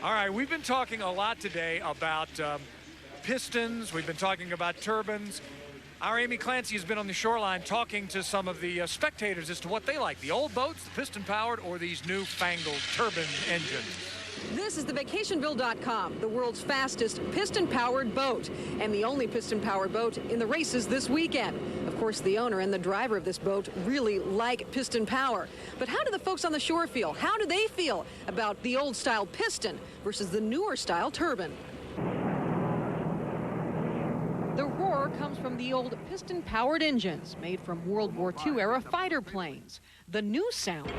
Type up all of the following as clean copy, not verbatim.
All right, we've been talking a lot today about pistons. We've been talking about turbines. Our Amy Clancy has been on the shoreline talking to some of the spectators as to what they like, the old boats, the piston-powered, or these new-fangled turbine engines. This is the vacationville.com, the world's fastest piston-powered boat, and the only piston-powered boat in the races this weekend. Of course, the owner and the driver of this boat really like piston power. But how do the folks on the shore feel? How do they feel about the old-style piston versus the newer-style turbine? The roar comes from the old piston-powered engines made from World War II-era fighter planes. The new sound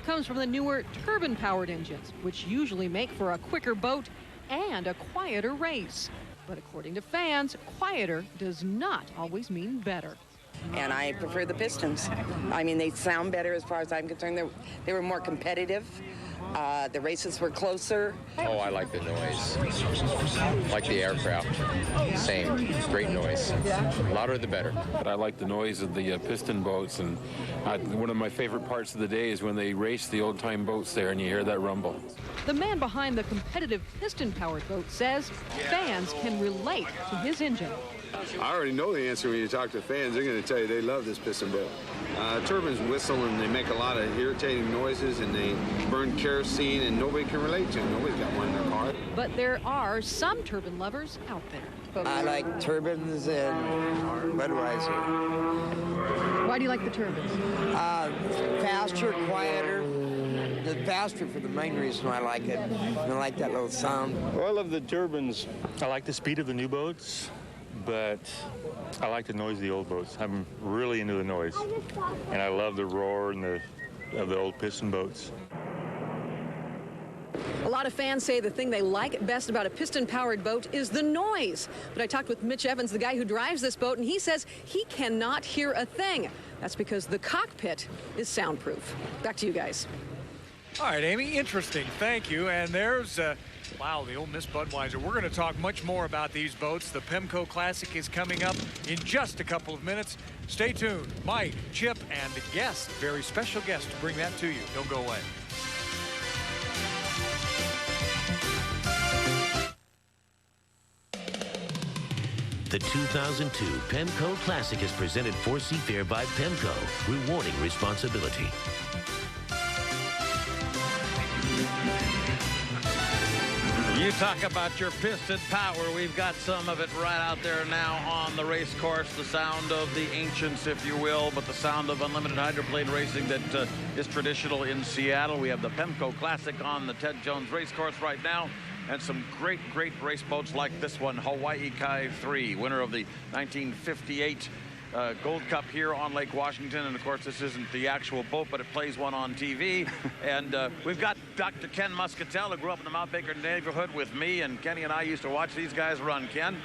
comes from the newer turbine-powered engines, which usually make for a quicker boat and a quieter race. But according to fans, quieter does not always mean better. And I prefer the pistons. I mean, they sound better as far as I'm concerned. They were more competitive. The races were closer. Oh, I like the noise. Like the aircraft. Same. Great noise. Louder the better. But I like the noise of the piston boats, and one of my favorite parts of the day is when they race the old-time boats there and you hear that rumble. The man behind the competitive piston-powered boat says fans can relate to his engine. I already know the answer when you talk to fans. They're going to tell you they love this piston boat. Turbines whistle and they make a lot of irritating noises and they burn kerosene and nobody can relate to them. Nobody's got one in their car. But there are some turbine lovers out there. I like turbines and Budweiser. Why do you like the turbines? Faster, quieter. The faster for the main reason I like it. I like that little sound. Well, I love the turbines. I like the speed of the new boats, but I like the noise of the old boats. I'm really into the noise, and I love the roar and of the old piston boats. A lot of fans say the thing they like best about a piston-powered boat is the noise. But I talked with Mitch Evans, the guy who drives this boat, and he says he cannot hear a thing. That's because the cockpit is soundproof. Back to you guys. All right, Amy, interesting. Thank you. And there's, wow, the old Miss Budweiser. We're going to talk much more about these boats. The Pemco Classic is coming up in just a couple of minutes. Stay tuned. Mike, Chip, and a guest, very special guest, to bring that to you. Don't go away. The 2002 Pemco Classic is presented for Seafair by Pemco, rewarding responsibility. You talk about your piston power. We've got some of it right out there now on the race course. The sound of the ancients, if you will, but the sound of unlimited hydroplane racing that is traditional in Seattle. We have the Pemco Classic on the Ted Jones race course right now. And some great, great race boats like this one, Hawaii Kai 3, winner of the 1958 Gold Cup here on Lake Washington. And of course, this isn't the actual boat, but it plays one on TV. And we've got Dr. Ken Muscatel, who grew up in the Mount Baker neighborhood with me, and Kenny and I used to watch these guys run. Ken?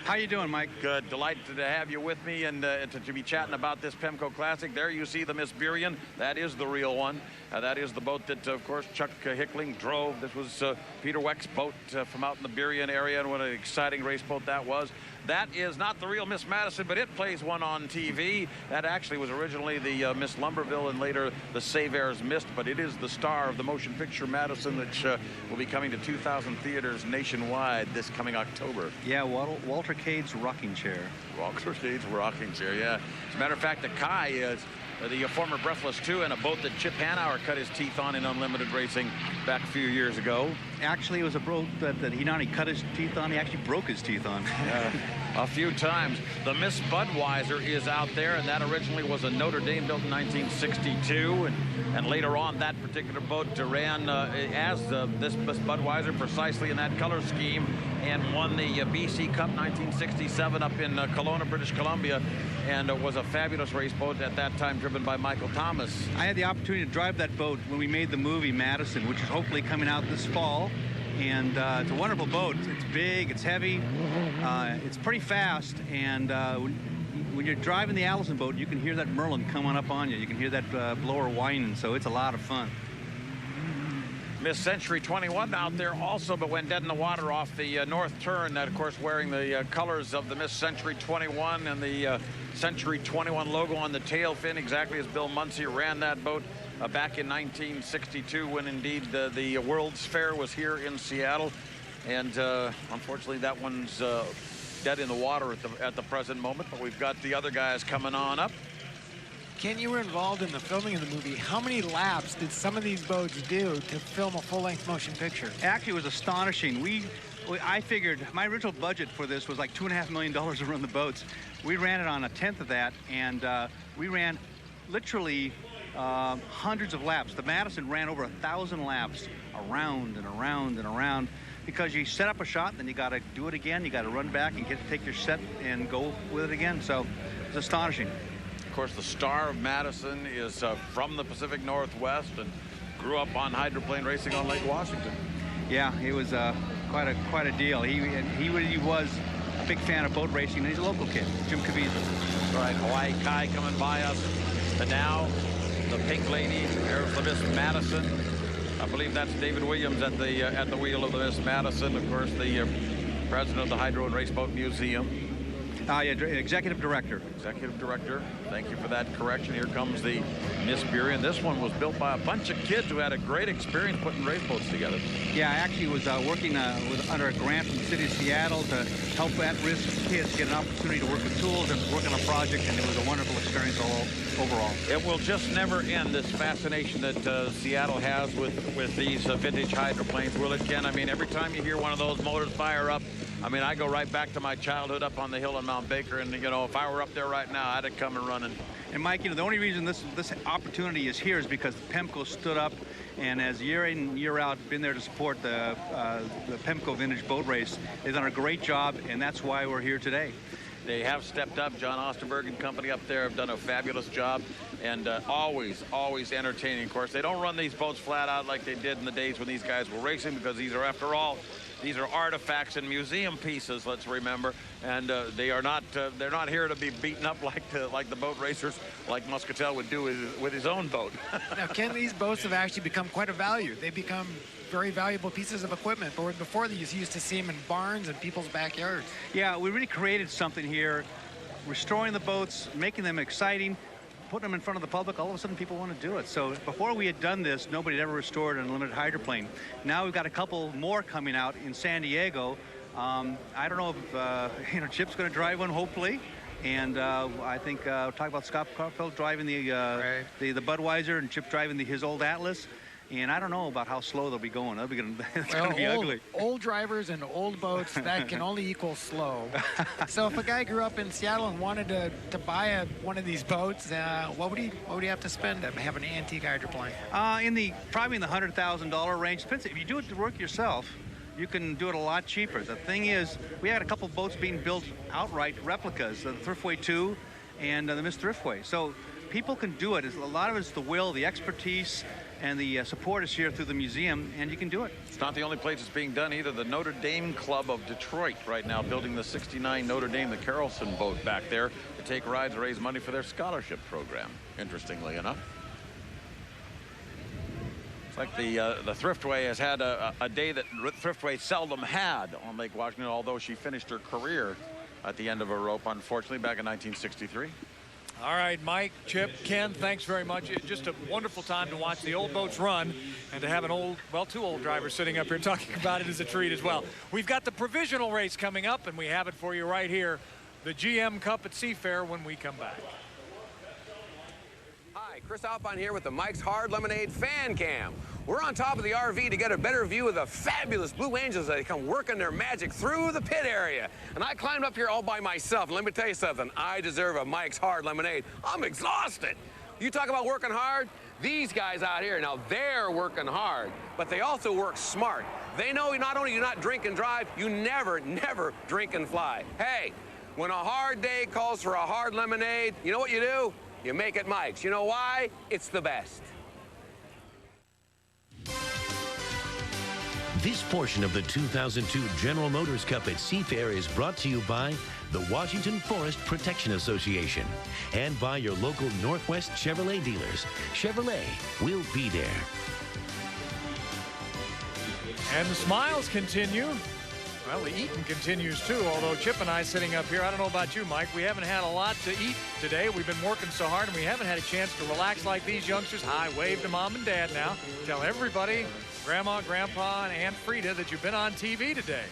How you doing, Mike? Good. Delighted to have you with me and to be chatting about this Pemco Classic. There you see the Miss Burien. That is the real one. That is the boat that, of course, Chuck Hickling drove. This was Peter Weck's boat from out in the Burien area, and what an exciting race boat that was. That is not the real Miss Madison, but it plays one on TV. That actually was originally the Miss Lumberville and later the Save-Airs Mist, but it is the star of the motion picture Madison, which will be coming to 2,000 theaters nationwide this coming October. Yeah, Walter Cade's rocking chair. Walter Cade's rocking chair, yeah. As a matter of fact, the Kai is the former Breathless 2 and a boat that Chip Hanauer cut his teeth on in unlimited racing back a few years ago. Actually, it was a boat that he not only cut his teeth on, he actually broke his teeth on. A few times. The Miss Budweiser is out there, and that originally was a Notre Dame built in 1962, and later on that particular boat ran as this Miss Budweiser precisely in that color scheme and won the BC Cup 1967 up in Kelowna, British Columbia, and was a fabulous race boat at that time driven by Michael Thomas. I had the opportunity to drive that boat when we made the movie Madison, which is hopefully coming out this fall. And it's a wonderful boat. It's big, it's heavy, it's pretty fast, and when you're driving the Allison boat, you can hear that Merlin coming up on you. You can hear that blower whining, so it's a lot of fun. Miss Century 21 out there also, but went dead in the water off the north turn. That, of course, wearing the colors of the Miss Century 21 and the Century 21 logo on the tail fin, exactly as Bill Munsey ran that boat back in 1962 when indeed the World's Fair was here in Seattle. And unfortunately, that one's dead in the water at the present moment. But we've got the other guys coming on up. Ken, you were involved in the filming of the movie. How many laps did some of these boats do to film a full-length motion picture? Actually, it was astonishing. I figured my original budget for this was like $2.5 million to run the boats. We ran it on 1/10 of that, and we ran literally hundreds of laps. The Madison ran over 1,000 laps around and around and around, because you set up a shot, then you got to do it again. You got to run back and take your set and go with it again. So it's astonishing. Of course, the star of Madison is from the Pacific Northwest and grew up on hydroplane racing on Lake Washington. Yeah, it was quite a deal. He was a big fan of boat racing, and he's a local kid, Jim Caviezel. Right, Hawaii Kai coming by us. And now the Pink Lady, there's the Miss Madison. I believe that's David Williams at the wheel of the Miss Madison. Of course, the president of the Hydro and Raceboat Museum. Yeah, executive director. Executive director. Thank you for that correction. Here comes the Miss Bury, and this one was built by a bunch of kids who had a great experience putting race boats together. Yeah, I actually was working under a grant from the city of Seattle to help at-risk kids get an opportunity to work with tools and work on a project, and it was a wonderful experience overall. It will just never end, this fascination that Seattle has with these vintage hydroplanes, will it, Ken? I mean, every time you hear one of those motors fire up, I mean, I go right back to my childhood up on the hill in Mount Baker, and, you know, if I were up there right now, I'd have come and running. And, Mike, you know, the only reason this opportunity is here is because PEMCO stood up and has year in and year out been there to support the PEMCO Vintage Boat Race. They've done a great job, and that's why we're here today. They have stepped up. John Osterberg and company up there have done a fabulous job, and always entertaining. Of course, they don't run these boats flat out like they did in the days when these guys were racing, because these are, after all, these are artifacts and museum pieces, let's remember, and they're not here to be beaten up like the boat racers like Muscatel would do with his own boat. Now, Ken, these boats have actually become quite a value. They become very valuable pieces of equipment, but before these, you used to see them in barns and people's backyards. Yeah, we really created something here, restoring the boats, making them exciting, putting them in front of the public. All of a sudden people want to do it. So before we had done this, nobody had ever restored an unlimited hydroplane. Now we've got a couple more coming out in San Diego. I don't know if Chip's going to drive one, hopefully. And I think talk about Scott Carfeld driving the Budweiser, and Chip driving his old Atlas. And I don't know about how slow they'll be going. It's going to be ugly. Old drivers and old boats, that can only equal slow. So if a guy grew up in Seattle and wanted to buy one of these boats, what would he have to spend to have an antique hydroplane? Probably in the $100,000 range. Depends. If you do it to work yourself, you can do it a lot cheaper. The thing is, we had a couple boats being built outright, replicas, the Thriftway 2 and the Miss Thriftway. So people can do it. A lot of it's the will, the expertise, and the support is here through the museum, and you can do it. It's not the only place it's being done either. The Notre Dame Club of Detroit right now building the '69 Notre Dame, the Carrollson boat back there to take rides and raise money for their scholarship program, interestingly enough. It's like the Thriftway has had a day that Thriftway seldom had on Lake Washington, although she finished her career at the end of a rope, unfortunately, back in 1963. All right, Mike, Chip, Ken, thanks very much. It's just a wonderful time to watch the old boats run, and to have two old drivers sitting up here talking about it is a treat as well. We've got the provisional race coming up, and we have it for you right here, the GM Cup at Seafair, when we come back. Hi, Chris Alpine here with the Mike's Hard Lemonade Fan Cam. We're on top of the RV to get a better view of the fabulous Blue Angels as they come working their magic through the pit area. And I climbed up here all by myself. And let me tell you something, I deserve a Mike's Hard Lemonade. I'm exhausted. You talk about working hard, these guys out here, now they're working hard, but they also work smart. They know not only do you not drink and drive, you never drink and fly. Hey, when a hard day calls for a hard lemonade, you know what you do? You make it Mike's. You know why? It's the best. This portion of the 2002 General Motors Cup at Seafair is brought to you by the Washington Forest Protection Association and by your local Northwest Chevrolet dealers. Chevrolet will be there. And the smiles continue Well, the eating continues too, although Chip and I sitting up here, I don't know about you, Mike, we haven't had a lot to eat today. We've been working so hard and we haven't had a chance to relax like these youngsters. Hi, wave to mom and dad now. Tell everybody, grandma, grandpa, and Aunt Frida that you've been on TV today.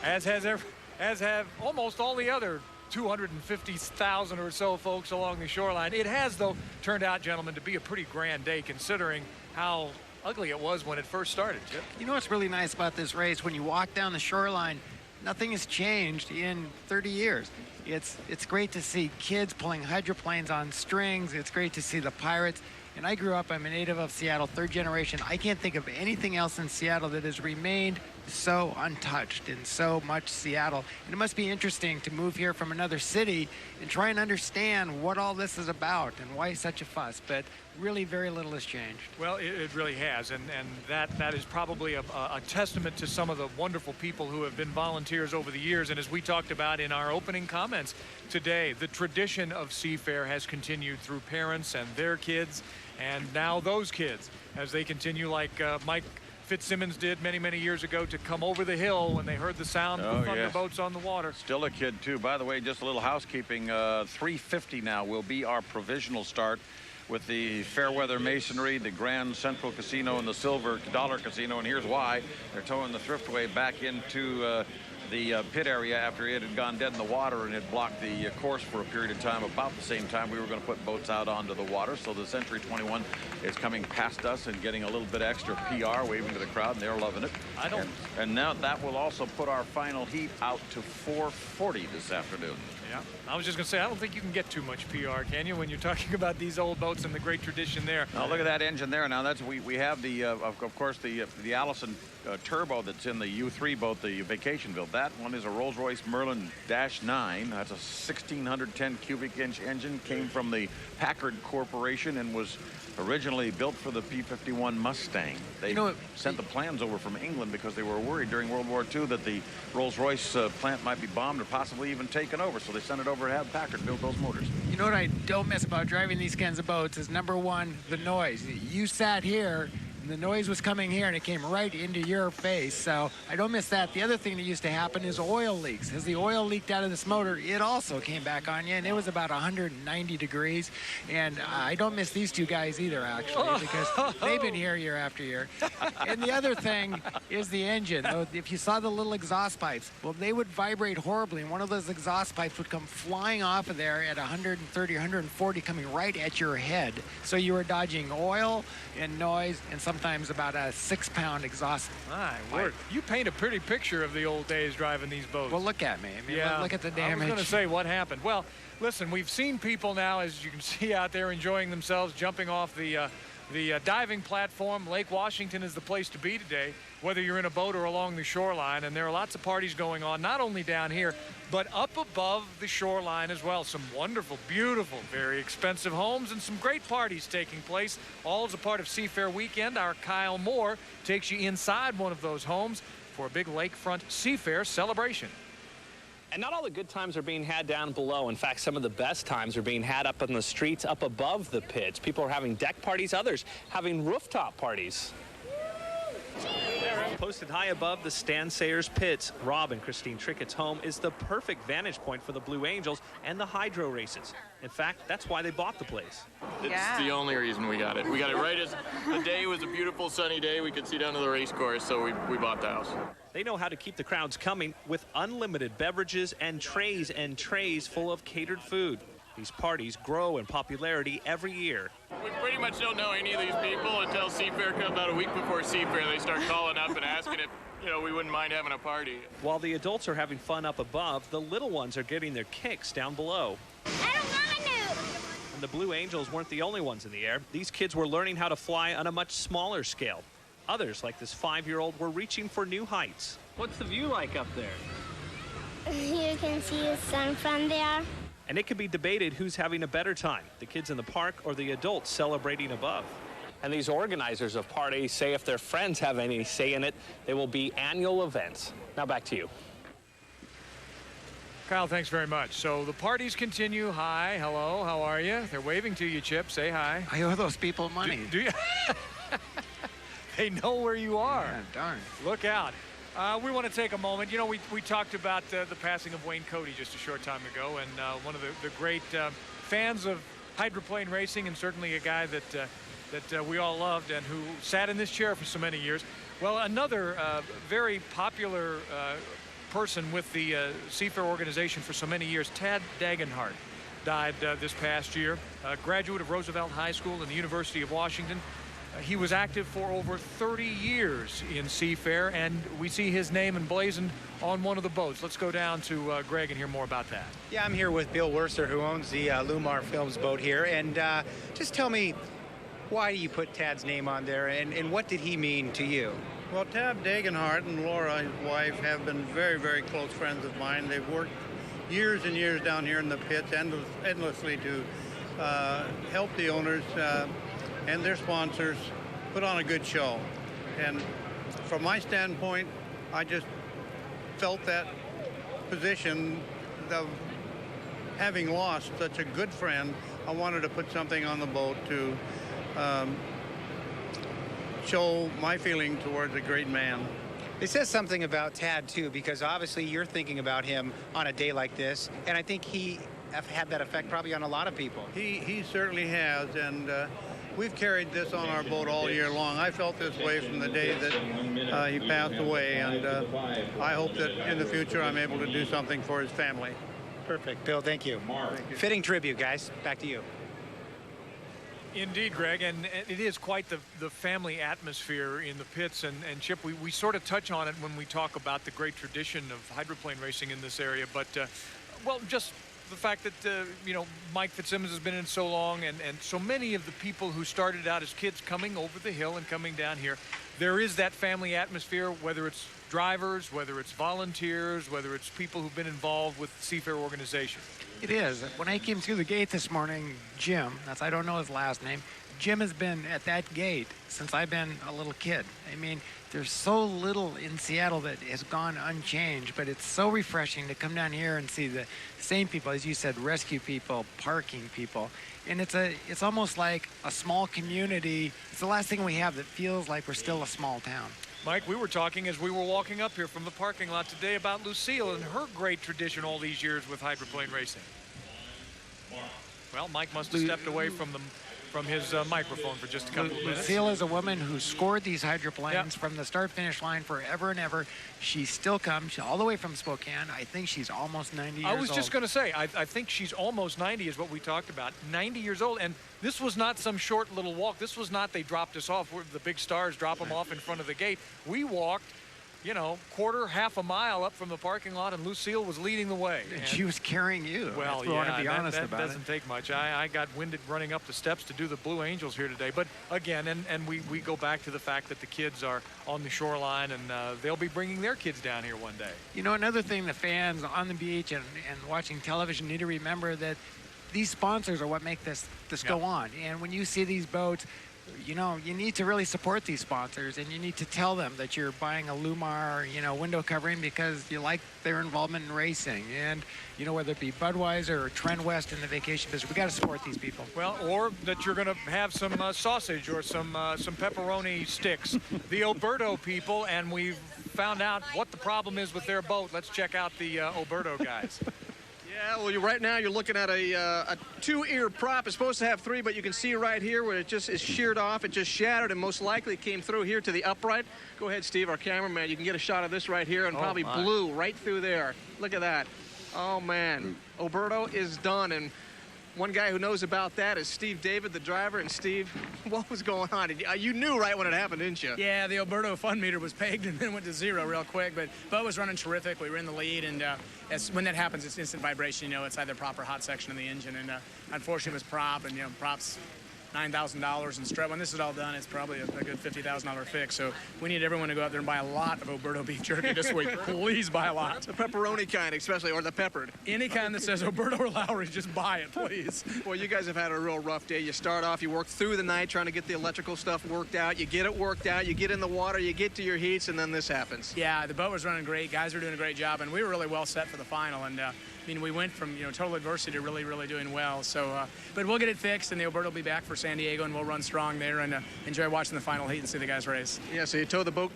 as have almost all the other 250,000 or so folks along the shoreline. It has, though, turned out, gentlemen, to be a pretty grand day considering how ugly it was when it first started, Chip. You know what's really nice about this race? When you walk down the shoreline, nothing has changed in 30 years. It's great to see kids pulling hydroplanes on strings. It's great to see the pirates. And I grew up, I'm a native of Seattle, third generation. I can't think of anything else in Seattle that has remained so untouched in so much Seattle. And it must be interesting to move here from another city and try and understand what all this is about and why such a fuss. But really very little has changed. Well, it really has, and that is probably a testament to some of the wonderful people who have been volunteers over the years. And as we talked about in our opening comments today, the tradition of Seafair has continued through parents and their kids, and now those kids, as they continue, like Mike Fitzsimmons did many years ago, to come over the hill when they heard the sound of the thunder boats on the water. Still a kid, too. By the way, just a little housekeeping. 3:50 now will be our provisional start with the Fairweather Masonry, the Grand Central Casino, and the Silver Dollar Casino. And here's why. They're towing the Thriftway back into the pit area after it had gone dead in the water and it blocked the course for a period of time. About the same time we were going to put boats out onto the water. So the Century 21 is coming past us and getting a little bit extra PR, waving to the crowd, and they're loving it. And now that will also put our final heat out to 4:40 this afternoon. Yeah, I was just going to say, I don't think you can get too much PR, can you, when you're talking about these old boats and the great tradition there. Now look at that engine there. Now that's we have the of course the Allison turbo that's in the U3 boat, the vacation build. That one is a Rolls-Royce Merlin -9. That's a 1,610 cubic inch engine. Came from the Packard Corporation and was originally built for the P-51 Mustang. They sent the plans over from England because they were worried during World War II that the Rolls-Royce plant might be bombed or possibly even taken over. So they sent it over to have Packard build those motors. You know what I don't miss about driving these kinds of boats is, number one, the noise. You sat here, and the noise was coming here, and it came right into your face. So I don't miss that. The other thing that used to happen is oil leaks. As the oil leaked out of this motor, it also came back on you, and it was about 190 degrees. And I don't miss these two guys either, actually, because they've been here year after year. And the other thing is the engine. If you saw the little exhaust pipes, well, they would vibrate horribly, and one of those exhaust pipes would come flying off of there at 130, 140, coming right at your head. So you were dodging oil and noise and sometimes about a 6-pound exhaust. My word. You paint a pretty picture of the old days driving these boats. Well, look at me. I mean, yeah, look at the damage. I was going to say, what happened? Well, listen, we've seen people now, as you can see out there, enjoying themselves, jumping off the diving platform. Lake Washington is the place to be today, whether you're in a boat or along the shoreline. And there are lots of parties going on, not only down here, but up above the shoreline as well. Some wonderful, beautiful, very expensive homes and some great parties taking place, all as a part of Seafair Weekend. Our Kyle Moore takes you inside one of those homes for a big lakefront Seafair celebration. And not all the good times are being had down below. In fact, some of the best times are being had up in the streets up above the pits. People are having deck parties, others having rooftop parties. Posted high above the Stan Sayers pits, Rob and Christine Trickett's home is the perfect vantage point for the Blue Angels and the hydro races. In fact, that's why they bought the place. It's the only reason we got it. We got it right as the day was a beautiful sunny day. We could see down to the race course, so we bought the house. They know how to keep the crowds coming with unlimited beverages and trays full of catered food. These parties grow in popularity every year. We pretty much don't know any of these people until Seafair comes about a week before Seafair. They start calling up and asking if, we wouldn't mind having a party. While the adults are having fun up above, the little ones are getting their kicks down below. I don't want to. And the Blue Angels weren't the only ones in the air. These kids were learning how to fly on a much smaller scale. Others, like this 5-year-old, were reaching for new heights. What's the view like up there? You can see the sun from there. And it can be debated who's having a better time, the kids in the park or the adults celebrating above. And these organizers of parties say if their friends have any say in it, they will be annual events. Now back to you. Kyle, thanks very much. So the parties continue. Hi, hello, how are you? They're waving to you, Chip. Say hi. I owe those people money. Do you? They know where you are. Yeah, darn. Look out. We want to take a moment. You know, we talked about the passing of Wayne Cody just a short time ago, and one of the great fans of hydroplane racing, and certainly a guy that we all loved and who sat in this chair for so many years. Well, another very popular person with the Seafair organization for so many years, Tad Dagenhart, died this past year. A graduate of Roosevelt High School and the University of Washington. He was active for over 30 years in Seafair, and we see his name emblazoned on one of the boats. Let's go down to Greg and hear more about that. Yeah, I'm here with Bill Wurster, who owns the Lumar Films boat here. And just tell me, why do you put Tad's name on there, and what did he mean to you? Well, Tad Dagenhart and Laura, his wife, have been very, very close friends of mine. They've worked years and years down here in the pits endlessly to help the owners and their sponsors put on a good show. And from my standpoint, I just felt that position of having lost such a good friend. I wanted to put something on the boat to show my feeling towards a great man. It says something about Tad, too, because obviously you're thinking about him on a day like this, and I think he had that effect probably on a lot of people. He certainly has, and we've carried this on our boat all year long. I felt this way from the day that he passed away, and I hope that in the future I'm able to do something for his family. Perfect. Bill, thank you. Fitting tribute, guys. Back to you. Indeed, Greg, and it is quite the family atmosphere in the pits. And Chip, we sort of touch on it when we talk about the great tradition of hydroplane racing in this area. But, well, just the fact that, you know, Mike Fitzsimmons has been in so long, and so many of the people who started out as kids coming over the hill and coming down here, there is that family atmosphere, whether it's drivers, whether it's volunteers, whether it's people who've been involved with the Seafair organization. It is. When I came through the gate this morning, Jim, I don't know his last name, Jim has been at that gate since I've been a little kid. I mean, there's so little in Seattle that has gone unchanged, but it's so refreshing to come down here and see the same people, as you said, rescue people, parking people. And it's almost like a small community. It's the last thing we have that feels like we're still a small town. Mike, we were talking as we were walking up here from the parking lot today about Lucille and her great tradition all these years with hydroplane racing. Well, Mike must have stepped away from his microphone for just a couple of minutes. Lucille is a woman who scored these hydroplanes from the start-finish line forever and ever. She still comes all the way from Spokane. I think she's almost 90 years old. I was just going to say, I think she's almost 90 is what we talked about. 90 years old, and this was not some short little walk. This was not they dropped us off. The big stars drop them off in front of the gate. We walked, you know, half a mile up from the parking lot, and Lucille was leading the way. And she was carrying you. Well, I want to be honest that about it. doesn't take much. I got winded running up the steps to do the Blue Angels here today. But again, and we go back to the fact that the kids are on the shoreline, and they'll be bringing their kids down here one day. You know, another thing the fans on the beach and watching television need to remember that these sponsors are what make this go on. And when you see these boats, you know, you need to really support these sponsors, and you need to tell them that you're buying a Lumar, you know, window covering because you like their involvement in racing. And, you know, whether it be Budweiser or Trend West in the vacation business, we got to support these people. Well, or that you're going to have some sausage or some pepperoni sticks. The Oberto people, and we've found out what the problem is with their boat. Let's check out the Oberto guys. Yeah, well, right now you're looking at a two-ear prop. It's supposed to have three, but you can see right here where it just is sheared off. It just shattered, and most likely came through here to the upright. Go ahead, Steve, our cameraman. You can get a shot of this right here, and probably blew right through there. Look at that. Oh, man. Oberto is done, and one guy who knows about that is Steve David, the driver. And Steve, what was going on? You knew right when it happened, didn't you? Yeah, the Oberto fun meter was pegged and then went to zero real quick, but Bud was running terrific. We were in the lead, and when that happens, it's instant vibration. You know, it's either prop or hot section of the engine, and unfortunately it was prop, and, you know, prop's $9,000 in strut. When this is all done, it's probably a good $50,000 fix. So we need everyone to go out there and buy a lot of Oberto beef jerky this week. Please buy a lot. The pepperoni kind, especially, or the peppered. Any kind that says Oberto or Lowry, just buy it, please. Well, you guys have had a real rough day. You start off, you work through the night trying to get the electrical stuff worked out. You get it worked out. You get in the water. You get to your heats, and then this happens. Yeah, the boat was running great. Guys were doing a great job, and we were really well set for the final. And I mean, we went from, you know, total adversity to really, really doing well. So, but we'll get it fixed, and the Oberto will be back for San Diego, and we'll run strong there and enjoy watching the final heat and see the guys race. Yeah, so you tow the boat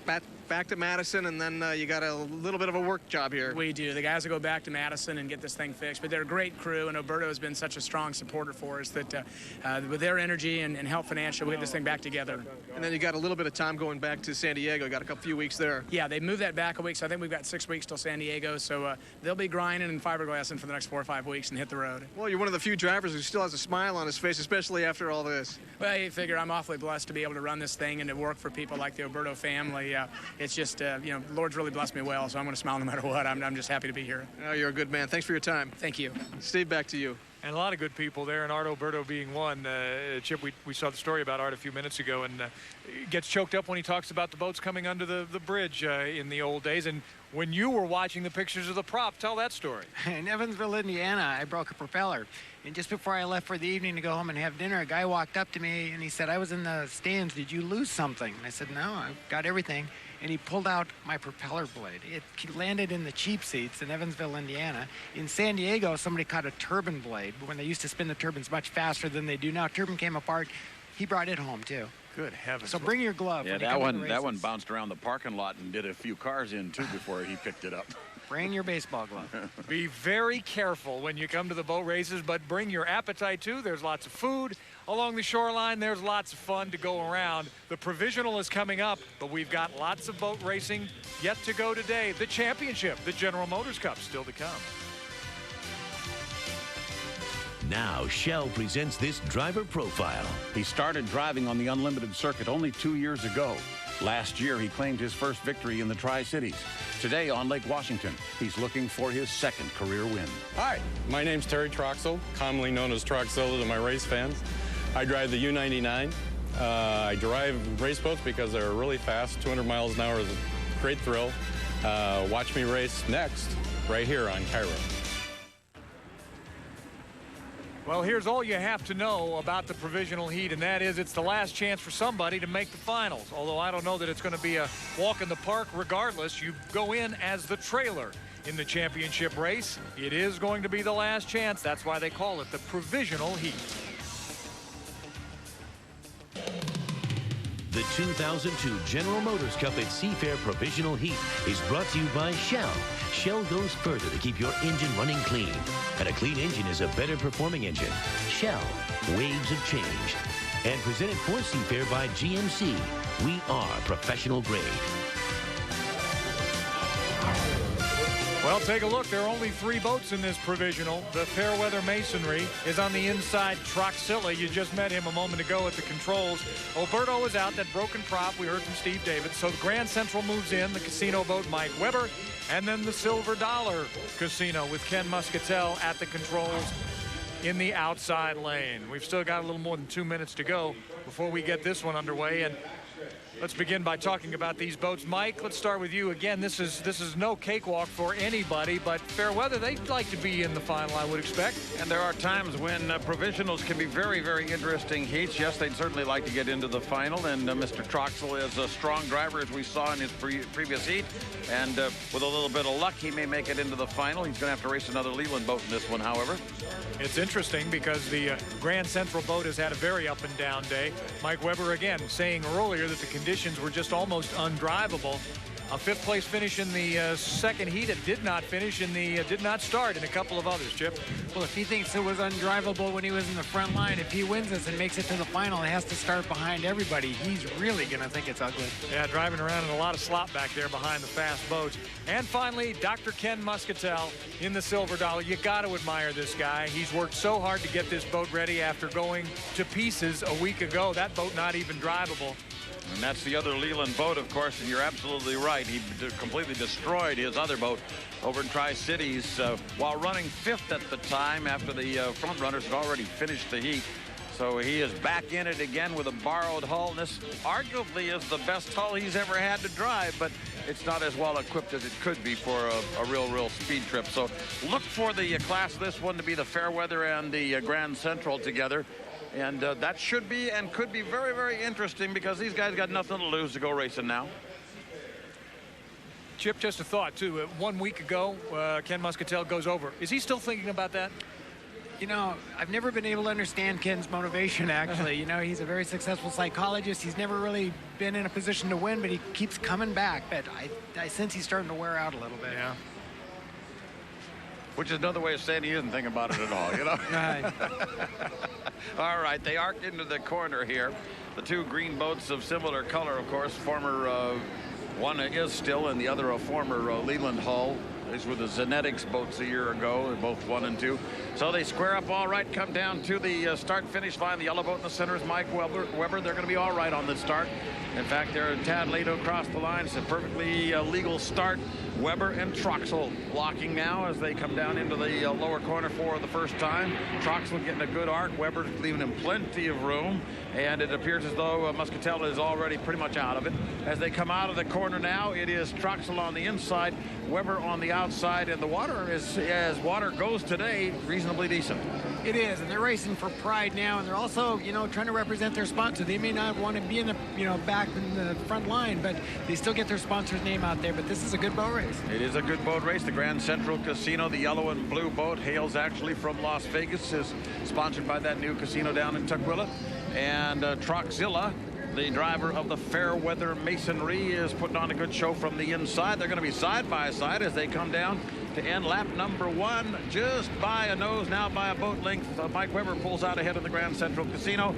back to Madison, and then you got a little bit of a work job here. We do. The guys will go back to Madison and get this thing fixed, but they're a great crew, and Alberto has been such a strong supporter for us that with their energy and help financially, we get this thing back together. And then you got a little bit of time going back to San Diego. You got a few weeks there. Yeah, they moved that back a week, so I think we've got 6 weeks till San Diego, so they'll be grinding and fiberglassing for the next 4 or 5 weeks and hit the road. Well, you're one of the few drivers who still has a smile on his face, especially after all this. Well, you figure I'm awfully blessed to be able to run this thing and to work for people like the Alberto family. It's just, you know, the Lord's really blessed me well, so I'm going to smile no matter what. I'm just happy to be here. Oh, you're a good man. Thanks for your time. Thank you. Steve, back to you. And a lot of good people there, and Art Alberto being one. Chip, we saw the story about Art a few minutes ago, and gets choked up when he talks about the boats coming under the bridge in the old days. And when you were watching the pictures of the prop, tell that story. In Evansville, Indiana, I broke a propeller. And just before I left for the evening to go home and have dinner, a guy walked up to me and he said, "I was in the stands. Did you lose something?" And I said, "No, I got everything." And he pulled out my propeller blade. It landed in the cheap seats in Evansville, Indiana. In San Diego, somebody caught a turbine blade when they used to spin the turbines much faster than they do now. Turbine came apart. He brought it home, too. Good heavens. So bring your glove. Yeah, that one bounced around the parking lot and did a few cars in, too, before he picked it up. Bring your baseball glove. Be very careful when you come to the boat races, but bring your appetite, too. There's lots of food along the shoreline. There's lots of fun to go around. The provisional is coming up, but we've got lots of boat racing yet to go today. The championship, the General Motors Cup, still to come. Now, Shell presents this driver profile. He started driving on the unlimited circuit only 2 years ago. Last year, he claimed his first victory in the Tri-Cities. Today on Lake Washington, he's looking for his second career win. Hi, my name's Terry Troxel, commonly known as Troxella to my race fans. I drive the U99. I drive race boats because they're really fast. 200 miles an hour is a great thrill. Watch me race next, right here on KIRO. Well, here's all you have to know about the provisional heat, and that is it's the last chance for somebody to make the finals. Although I don't know that it's going to be a walk in the park regardless. You go in as the trailer in the championship race. It is going to be the last chance. That's why they call it the provisional heat. The 2002 General Motors Cup at Seafair Provisional Heat is brought to you by Shell. Shell goes further to keep your engine running clean. And a clean engine is a better performing engine. Shell, waves of change. And presented for Seafair by GMC. We are professional grade. Well, take a look. There are only 3 boats in this provisional. The Fairweather Masonry is on the inside. Troxilla, you just met him a moment ago at the controls. Alberto is out, that broken prop we heard from Steve David. So the Grand Central moves in, the casino boat Mike Weber, and then the Silver Dollar Casino with Ken Muscatel at the controls in the outside lane. We've still got a little more than 2 minutes to go before we get this one underway. And let's begin by talking about these boats. Mike, let's start with you. Again, this is no cakewalk for anybody, but Fairweather, they'd like to be in the final, I would expect. And there are times when provisionals can be very, very interesting heats. Yes, they'd certainly like to get into the final, and Mr. Troxel is a strong driver, as we saw in his previous heat. And with a little bit of luck, he may make it into the final. He's going to have to race another Leland boat in this one, however. It's interesting because the Grand Central boat has had a very up and down day. Mike Weber, again, saying earlier that the conditions were just almost undrivable. A 5th place finish in the second heat. It did not finish in the did not start in a couple of others, Chip. Well, if he thinks it was undrivable when he was in the front line, if he wins this and makes it to the final, he has to start behind everybody. He's really going to think it's ugly. Yeah, driving around in a lot of slop back there behind the fast boats. And finally, Dr. Ken Muscatel in the Silver Dollar. You got to admire this guy. He's worked so hard to get this boat ready after going to pieces a week ago. That boat not even drivable. And that's the other Leland boat, of course, and you're absolutely right. He completely destroyed his other boat over in Tri-Cities while running 5th at the time after the front runners had already finished the heat. So he is back in it again with a borrowed hull. And this arguably is the best hull he's ever had to drive, but it's not as well equipped as it could be for a real speed trip. So look for the class of this one to be the Fairweather and the Grand Central together. And that should be and could be very, very interesting because these guys got nothing to lose to go racing now. Chip, just a thought, too. 1 week ago, Ken Muscatel goes over. Is he still thinking about that? You know, I've never been able to understand Ken's motivation, actually. You know, he's a very successful psychologist. He's never really been in a position to win, but he keeps coming back. But I sense he's starting to wear out a little bit. Yeah. Which is another way of saying he isn't thinking about it at all, you know? Right. All right, they arc into the corner here. The two green boats of similar color, of course. One is still, and the other a former Leland hull. These were the Zenetics boats a year ago. They're both 1 and 2. So they square up all right, come down to the start-finish line. The yellow boat in the center is Mike Weber. They're going to be all right on the start. In fact, they're a tad late across the line. It's a perfectly legal start. Weber and Troxel blocking now as they come down into the lower corner for the first time. Troxel getting a good arc. Weber leaving him plenty of room. And it appears as though Muscatel is already pretty much out of it. As they come out of the corner now, it is Troxel on the inside, Weber on the outside. And the water is, as water goes today, reasonably decent. It is, and they're racing for pride now, and they're also, you know, trying to represent their sponsor. They may not want to be in the, you know, back in the front line, but they still get their sponsor's name out there. But this is a good boat race. It is a good boat race. The Grand Central Casino, the yellow and blue boat, hails actually from Las Vegas, is sponsored by that new casino down in Tukwila. And Troxzilla, the driver of the Fairweather Masonry, is putting on a good show from the inside. They're going to be side by side as they come down to end lap number 1, just by a nose, now by a boat length. Mike Weber pulls out ahead of the Grand Central Casino.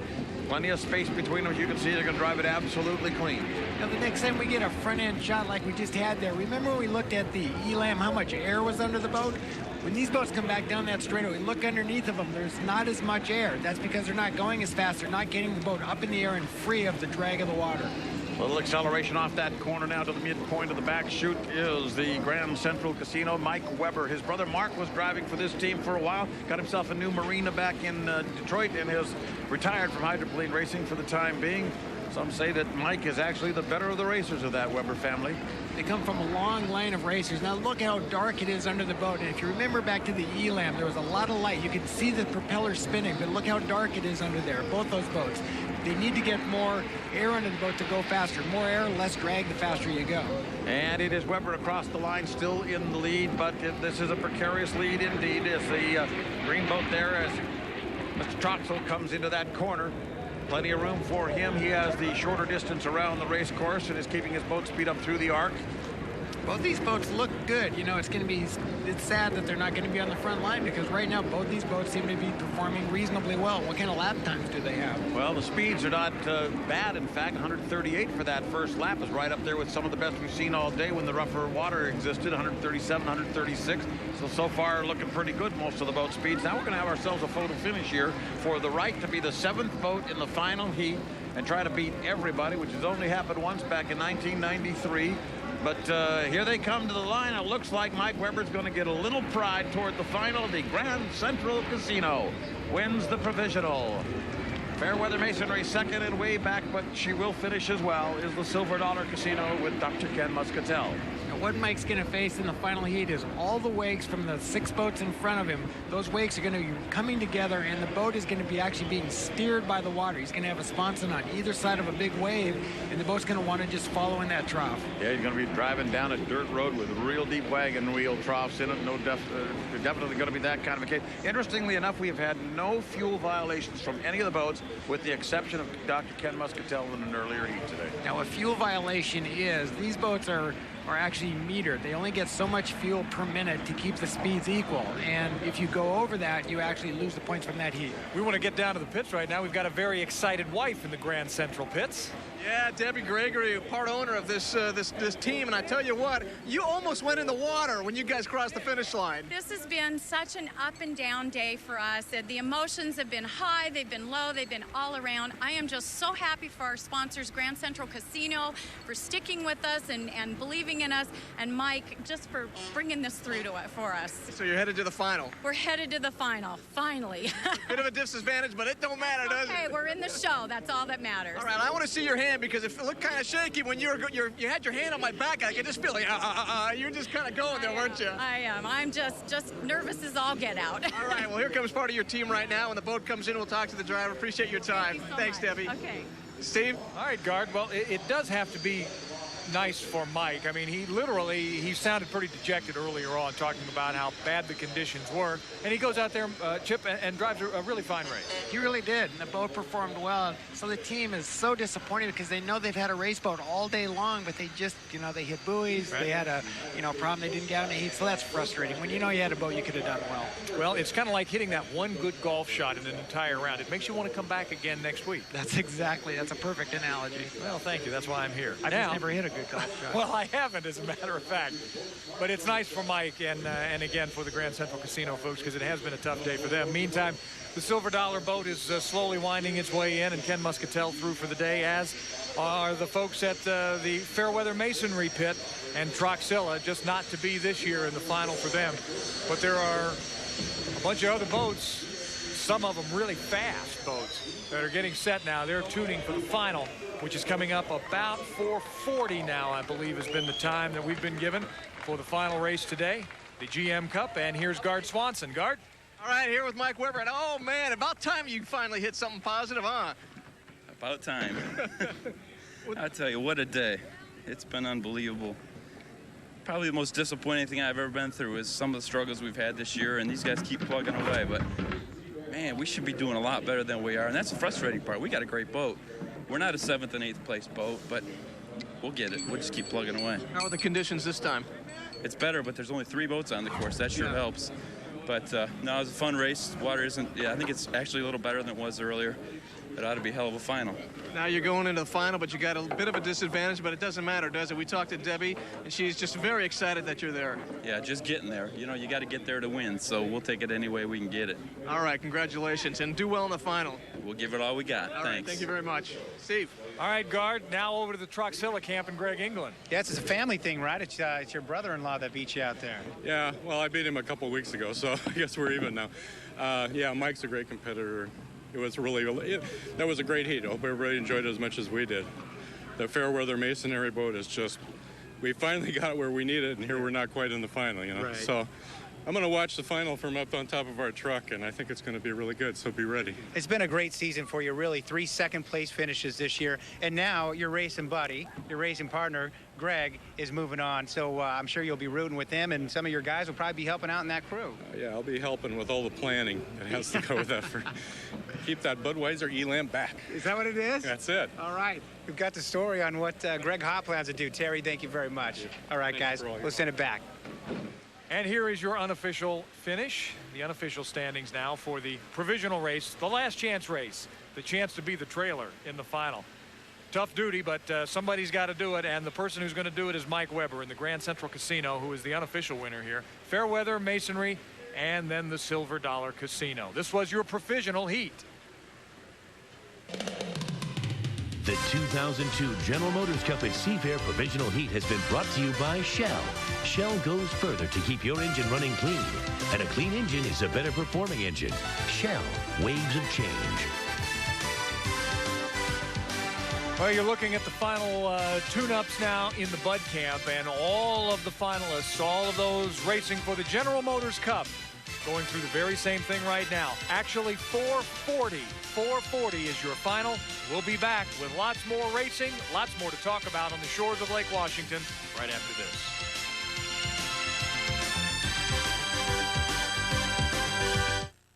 Plenty of space between them. As you can see, they're going to drive it absolutely clean. Now, the next time we get a front-end shot like we just had there, remember when we looked at the Elam, how much air was under the boat? When these boats come back down that straightaway, look underneath of them, there's not as much air. That's because they're not going as fast. They're not getting the boat up in the air and free of the drag of the water. A little acceleration off that corner now to the midpoint of the back chute is the Grand Central Casino. Mike Weber, his brother Mark was driving for this team for a while, got himself a new marina back in Detroit, and has retired from hydroplane racing for the time being. Some say that Mike is actually the better of the racers of that Weber family. They come from a long line of racers. Now look how dark it is under the boat. And if you remember back to the Elam, there was a lot of light. You could see the propeller spinning, but look how dark it is under there, both those boats. They need to get more air under the boat to go faster. More air, less drag, the faster you go. And it is Weber across the line, still in the lead, but this is a precarious lead indeed. As the green boat there, as Mr. Troxel comes into that corner. Plenty of room for him. He has the shorter distance around the race course and is keeping his boat speed up through the arc. Both these boats look good. You know, it's sad that they're not going to be on the front line, because right now both these boats seem to be performing reasonably well. What kind of lap times do they have? Well, the speeds are not bad. In fact, 138 for that first lap is right up there with some of the best we've seen all day when the rougher water existed. 137, 136. So far looking pretty good, most of the boat speeds. Now we're going to have ourselves a photo finish here for the right to be the 7th boat in the final heat and try to beat everybody, which has only happened once back in 1993. But here they come to the line. It looks like Mike Weber's going to get a little pride toward the final. The Grand Central Casino wins the provisional. Fairweather Masonry second and way back, but she will finish as well, is the Silver Dollar Casino with Dr. Ken Muscatel. Now, what Mike's going to face in the final heat is all the wakes from the 6 boats in front of him. Those wakes are going to be coming together, and the boat is going to be actually being steered by the water. He's going to have a sponson on either side of a big wave, and the boat's going to want to just follow in that trough. Yeah, he's going to be driving down a dirt road with real deep wagon wheel troughs in it. Definitely going to be that kind of a case. Interestingly enough, we have had no fuel violations from any of the boats, with the exception of Dr. Ken Muscatel in an earlier heat today. Now, a fuel violation is these boats are actually metered. They only get so much fuel per minute to keep the speeds equal, and if you go over that, you actually lose the points from that heat. We want to get down to the pits right now. We've got a very excited wife in the Grand Central pits. Yeah, Debbie Gregory, part owner of this team, and I tell you what, you almost went in the water when you guys crossed the finish line. This has been such an up and down day for us. The emotions have been high, they've been low, they've been all around. I am just so happy for our sponsors, Grand Central Casino, for sticking with us and believing in us, and Mike, just for bringing this through for us. So you're headed to the final. We're headed to the final, finally. Bit of a disadvantage, but it don't matter, does it? Okay, we're in the show. That's all that matters. All right, I want to see your hand, because it looked kind of shaky when you had your hand on my back. I could just feel like, you're just kind of going there, weren't you? I am. I'm just nervous as all get out. All right, well, here comes part of your team right now. When the boat comes in, we'll talk to the driver. Appreciate your time. Thank you so Thanks, much. Debbie. Okay. Steve? All right, Guard. Well, it does have to be nice for Mike. I mean, he sounded pretty dejected earlier on, talking about how bad the conditions were. And he goes out there, Chip, and drives a really fine race. He really did, and the boat performed well. So the team is so disappointed because they know they've had a race boat all day long, but they just, they hit buoys. Right. They had a, problem. They didn't get out in the heat, so that's frustrating. When you know you had a boat, you could have done well. Well, it's kind of like hitting that one good golf shot in an entire round. It makes you want to come back again next week. That's a perfect analogy. Well, thank you. That's why I'm here. I've just never hit a good golf shot. Well, I haven't, as a matter of fact. But it's nice for Mike and again for the Grand Central Casino folks, because it has been a tough day for them. Meantime, the Silver Dollar boat is slowly winding its way in, and Ken Muscatel through for the day, as are the folks at the Fairweather Masonry Pit and Troxilla, just not to be this year in the final for them. But there are a bunch of other boats, some of them really fast boats, that are getting set now. They're tuning for the final, which is coming up about 4:40 now, I believe, has been the time that we've been given for the final race today, the GM Cup. And here's Gart Swanson. Gart? All right, here with Mike Weber. And oh, man, about time you finally hit something positive, huh? About time. I tell you, what a day. It's been unbelievable. Probably the most disappointing thing I've ever been through is some of the struggles we've had this year, and these guys keep plugging away. But, man, we should be doing a lot better than we are, and that's the frustrating part. We got a great boat. We're not a 7th and 8th place boat, but we'll get it. We'll just keep plugging away. How are the conditions this time? It's better, but there's only 3 boats on the course. That sure helps. But, no, it was a fun race. Water isn't, I think it's actually a little better than it was earlier. It ought to be a hell of a final. Now you're going into the final, but you got a bit of a disadvantage, but it doesn't matter, does it? We talked to Debbie, and she's just very excited that you're there. Yeah, just getting there. You got to get there to win, so we'll take it any way we can get it. All right, congratulations, and do well in the final. We'll give it all we got. All Thanks. right, thank you very much. Steve. All right, Gard, now over to the Troxilla camp in Greg, England. Yes, it's a family thing, right? It's your brother-in-law that beat you out there. Yeah, well, I beat him a couple of weeks ago, so I guess we're even now. Yeah, Mike's a great competitor. It was that was a great heat. I hope everybody enjoyed it as much as we did. The Fairweather Masonry boat is just, we finally got it where we need it, and here we're not quite in the final, Right. So I'm going to watch the final from up on top of our truck, and I think it's going to be really good, so be ready. It's been a great season for you, really. 3 second-place finishes this year, and now your racing buddy, your racing partner, Greg, is moving on, so I'm sure you'll be rooting with him, and some of your guys will probably be helping out in that crew. Yeah, I'll be helping with all the planning that has to go with that. Keep that Budweiser Elam back. Is that what it is? That's it. All right. We've got the story on what Greg Hott plans to do. Terry, thank you very much. All right, guys, we'll send it back. And here is your unofficial finish, the unofficial standings now for the provisional race, the last chance race, the chance to be the trailer in the final. Tough duty, but somebody's got to do it, and the person who's going to do it is Mike Weber in the Grand Central Casino, who is the unofficial winner here. Fairweather, Masonry, and then the Silver Dollar Casino. This was your provisional heat. The 2002 General Motors Cup at Seafair Provisional Heat has been brought to you by Shell. Shell goes further to keep your engine running clean. And a clean engine is a better performing engine. Shell, waves of change. Well, you're looking at the final tune-ups now in the Bud Camp, and all of the finalists, all of those racing for the General Motors Cup, going through the very same thing right now. Actually, 4:40 is your final. We'll be back with lots more racing, lots more to talk about on the shores of Lake Washington right after this.